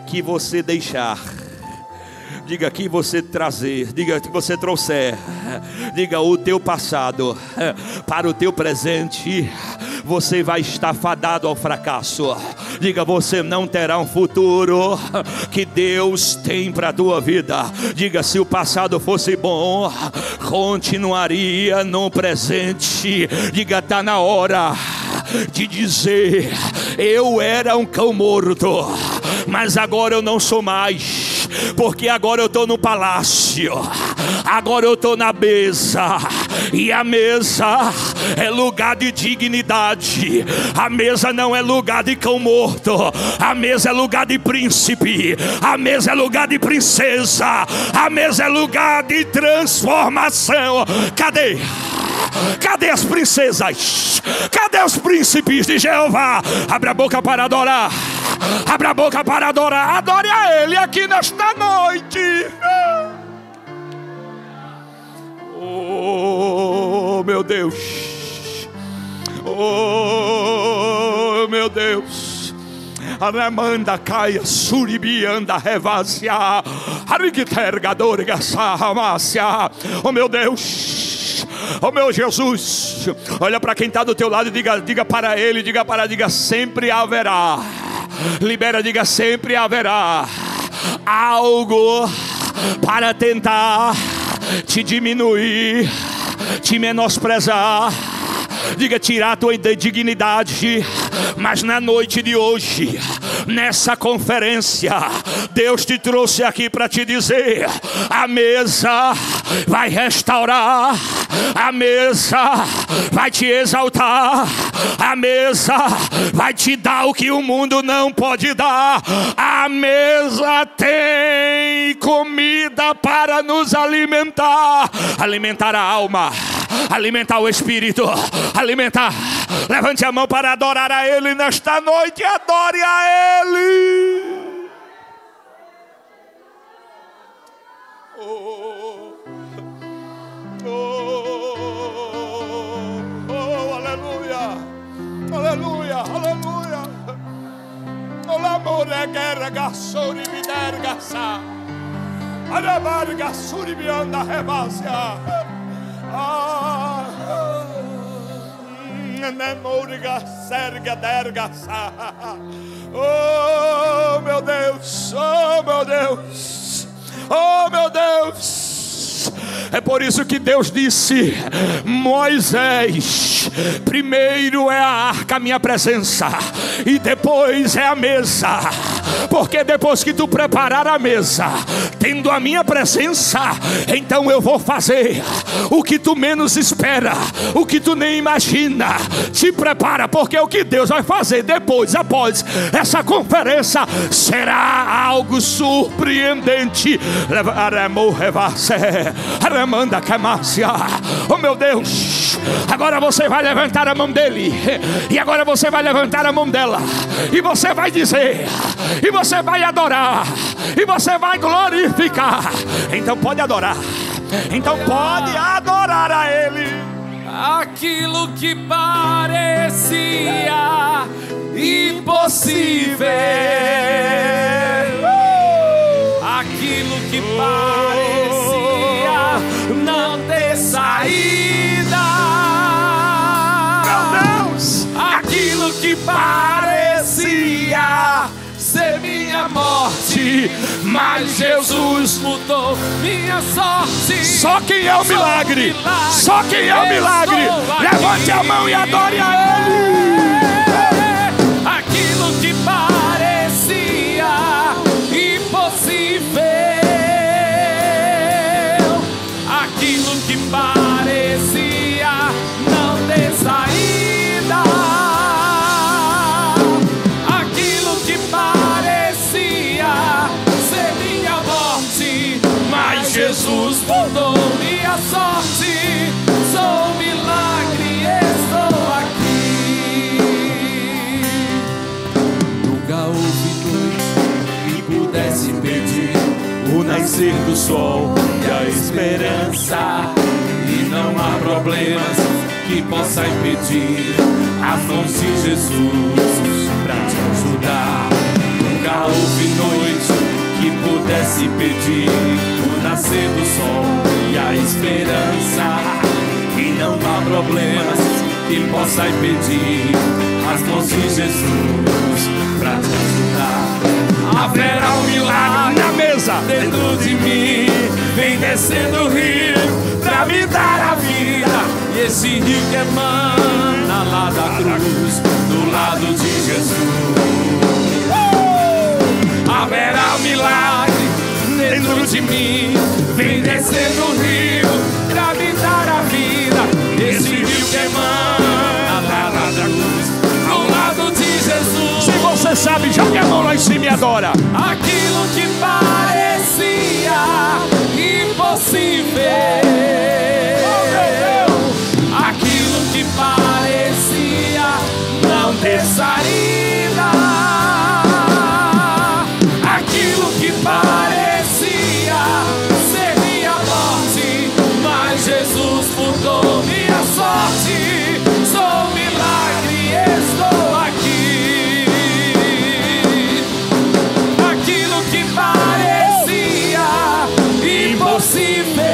que você deixar. Diga: que você trazer. Diga: que você trouxer. Diga: o teu passado para o teu presente, você vai estar fadado ao fracasso. Diga: você não terá um futuro que Deus tem para a tua vida. Diga: se o passado fosse bom, continuaria no presente. Diga: está na hora de dizer: eu era um cão morto, mas agora eu não sou mais, porque agora eu estou no palácio, agora eu estou na mesa. E a mesa é lugar de dignidade. A mesa não é lugar de cão morto. A mesa é lugar de príncipe. A mesa é lugar de princesa. A mesa é lugar de transformação. Cadê? Cadê as princesas? Cadê os príncipes de Jeová? Abre a boca para adorar. Abre a boca para adorar. Adore a Ele aqui nesta noite. Oh meu Deus, oh meu Deus. Aramanda caia suribianda revácia arigtergador sahamácia. Oh meu Deus, oh meu Jesus. Olha para quem está do teu lado e diga para ele, diga: sempre haverá. Libera, diga: sempre haverá algo para tentar te diminuir, te menosprezar. Diga, tirar a tua dignidade. Mas na noite de hoje, nessa conferência, Deus te trouxe aqui para te dizer: a mesa vai restaurar, a mesa vai te exaltar, a mesa vai te dar o que o mundo não pode dar. A mesa tem comida para nos alimentar, alimentar a alma, alimentar o espírito, alimentar. Levante a mão para adorar a Ele nesta noite. Adore a Ele. Oh, aleluia, aleluia, aleluia. Olamore guerra gassori midergasa, arabarga suri bianda rebasia. Oh meu Deus, oh meu Deus, oh meu Deus. É por isso que Deus disse: Moisés, primeiro é a arca, a minha presença, e depois é a mesa. Porque depois que tu preparar a mesa, tendo a minha presença, então eu vou fazer o que tu menos espera, o que tu nem imagina. Te prepara, porque o que Deus vai fazer depois, após essa conferência, será algo surpreendente. Oh meu Deus, agora você vai levantar a mão dele, e agora você vai levantar a mão dela, e você vai dizer, e você vai adorar, e você vai glorificar. Então pode adorar, então pode adorar a Ele. Aquilo que parecia impossível, aquilo que parecia não ter saída, meu Deus, aquilo que parecia ser minha morte, mas Jesus mudou minha sorte. Só quem é o milagre, só quem é o milagre, levante a mão e adore a Ele. Aquilo que parecia impossível, aquilo que parecia não ter saída, aquilo que parecia ser minha morte, mas Jesus mudou minha sorte. Sou um milagre, estou aqui. Nunca houve noite que pudesse impedir o nascer do sol e a esperança, e não há problemas que possa impedir as mãos de Jesus pra te ajudar. Nunca houve noite que pudesse impedir o nascer do sol e a esperança, e não há problemas que possa impedir as mãos de Jesus pra te ajudar. Haverá um milagre na mesa dentro de mim, vem descendo o rio pra me dar a vida, e esse rio que emana lá da cruz, do lado de Jesus. Haverá um milagre dentro de mim, vem descendo o rio pra me dar a vida, esse rio que emana lá da cruz, do lado de Jesus. Se você sabe, jogue a mão lá em cima e adora. Aquilo que parecia impossível, aquilo que parecia não ter saída, aquilo que parecia ser minha morte, mas Jesus mudou minha sorte. Sou um milagre, estou aqui. Aquilo que parecia impossível,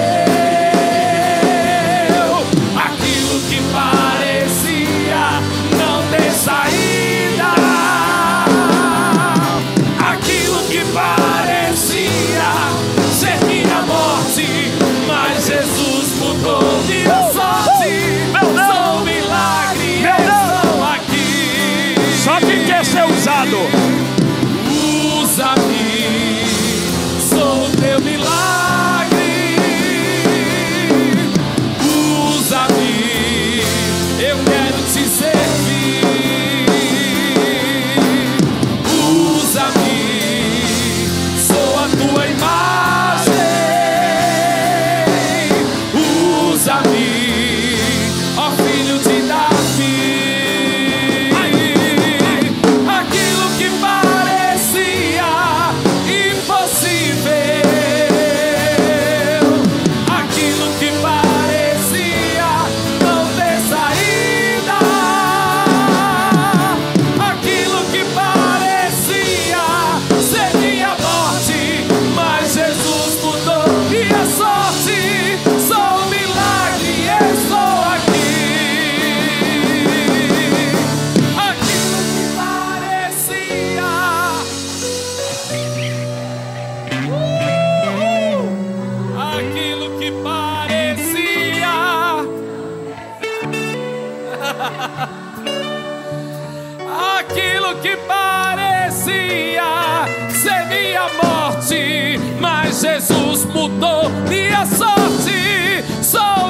parecia ser minha morte, mas Jesus mudou minha sorte. Sou